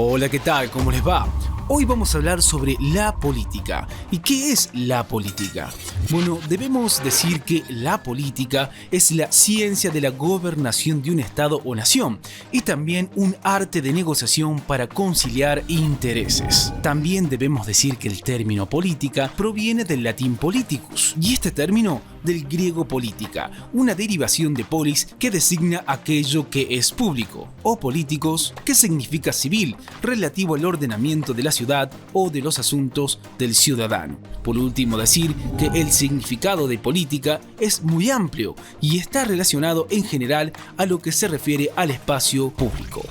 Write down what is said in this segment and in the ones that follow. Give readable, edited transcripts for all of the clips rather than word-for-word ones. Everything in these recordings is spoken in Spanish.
Hola, ¿qué tal? ¿Cómo les va? Hoy vamos a hablar sobre la política. ¿Y qué es la política? Bueno, debemos decir que la política es la ciencia de la gobernación de un estado o nación y también un arte de negociación para conciliar intereses. También debemos decir que el término política proviene del latín politicus y este término del griego política, una derivación de polis que designa aquello que es público, o políticos, que significa civil, relativo al ordenamiento de la ciudad o de los asuntos del ciudadano. Por último, decir que el significado de política es muy amplio y está relacionado en general a lo que se refiere al espacio público.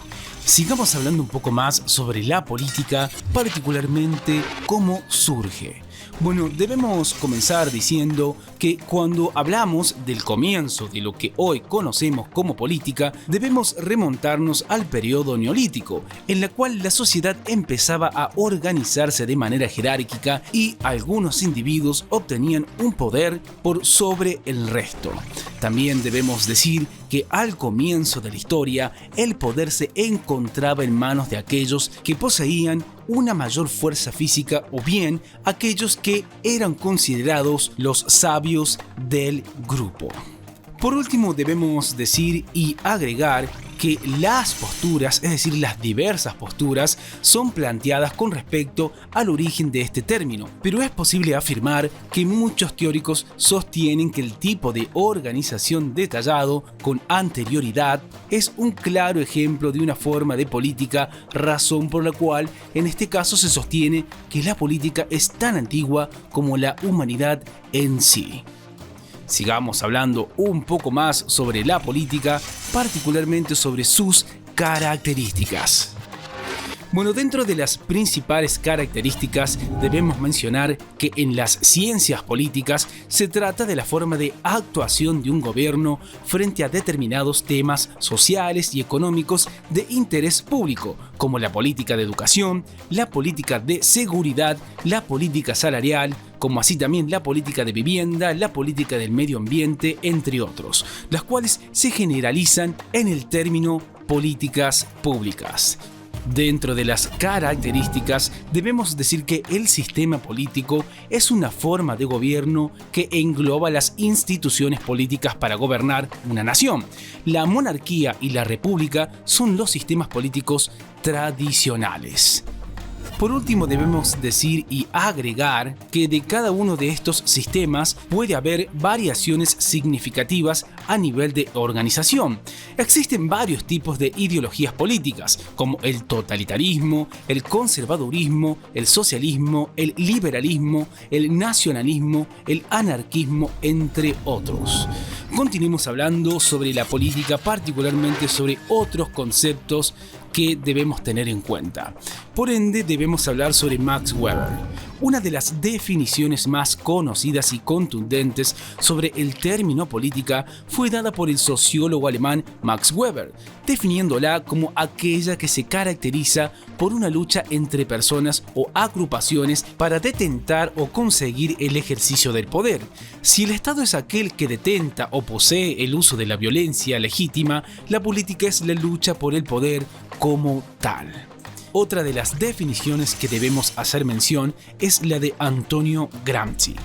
Sigamos hablando un poco más sobre la política, particularmente cómo surge. Bueno, debemos comenzar diciendo que cuando hablamos del comienzo de lo que hoy conocemos como política, debemos remontarnos al periodo neolítico, en la cual la sociedad empezaba a organizarse de manera jerárquica y algunos individuos obtenían un poder por sobre el resto. También debemos decir que al comienzo de la historia, el poder se encontraba en manos de aquellos que poseían una mayor fuerza física o bien aquellos que eran considerados los sabios del grupo. Por último, debemos decir y agregar que las posturas, es decir, las diversas posturas, son planteadas con respecto al origen de este término, pero es posible afirmar que muchos teóricos sostienen que el tipo de organización detallado con anterioridad es un claro ejemplo de una forma de política, razón por la cual en este caso se sostiene que la política es tan antigua como la humanidad en sí. Sigamos hablando un poco más sobre la política, particularmente sobre sus características. Bueno, dentro de las principales características debemos mencionar que en las ciencias políticas se trata de la forma de actuación de un gobierno frente a determinados temas sociales y económicos de interés público, como la política de educación, la política de seguridad, la política salarial, como así también la política de vivienda, la política del medio ambiente, entre otros, las cuales se generalizan en el término políticas públicas. Dentro de las características, debemos decir que el sistema político es una forma de gobierno que engloba las instituciones políticas para gobernar una nación. La monarquía y la república son los sistemas políticos tradicionales. Por último, debemos decir y agregar que de cada uno de estos sistemas puede haber variaciones significativas a nivel de organización. Existen varios tipos de ideologías políticas, como el totalitarismo, el conservadurismo, el socialismo, el liberalismo, el nacionalismo, el anarquismo, entre otros. Continuemos hablando sobre la política, particularmente sobre otros conceptos que debemos tener en cuenta. Por ende, debemos hablar sobre Max Weber. Una de las definiciones más conocidas y contundentes sobre el término política fue dada por el sociólogo alemán Max Weber, definiéndola como aquella que se caracteriza por una lucha entre personas o agrupaciones para detentar o conseguir el ejercicio del poder. Si el Estado es aquel que detenta o posee el uso de la violencia legítima, la política es la lucha por el poder como tal. Otra de las definiciones que debemos hacer mención es la de Antonio Gramsci.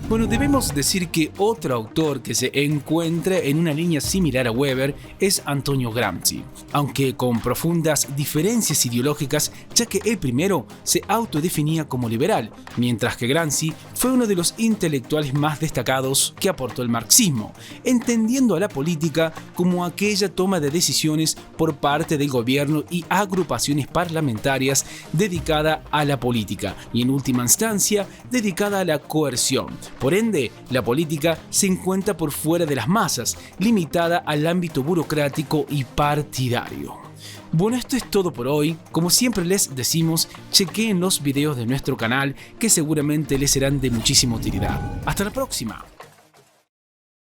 Bueno, debemos decir que otro autor que se encuentra en una línea similar a Weber es Antonio Gramsci, aunque con profundas diferencias ideológicas, ya que el primero se autodefinía como liberal, mientras que Gramsci fue uno de los intelectuales más destacados que aportó el marxismo, entendiendo a la política como aquella toma de decisiones por parte del gobierno y agrupaciones parlamentarias dedicada a la política y en última instancia dedicada a la coerción. Por ende, la política se encuentra por fuera de las masas, limitada al ámbito burocrático y partidario. Bueno, esto es todo por hoy. Como siempre les decimos, chequeen los videos de nuestro canal que seguramente les serán de muchísima utilidad. Hasta la próxima.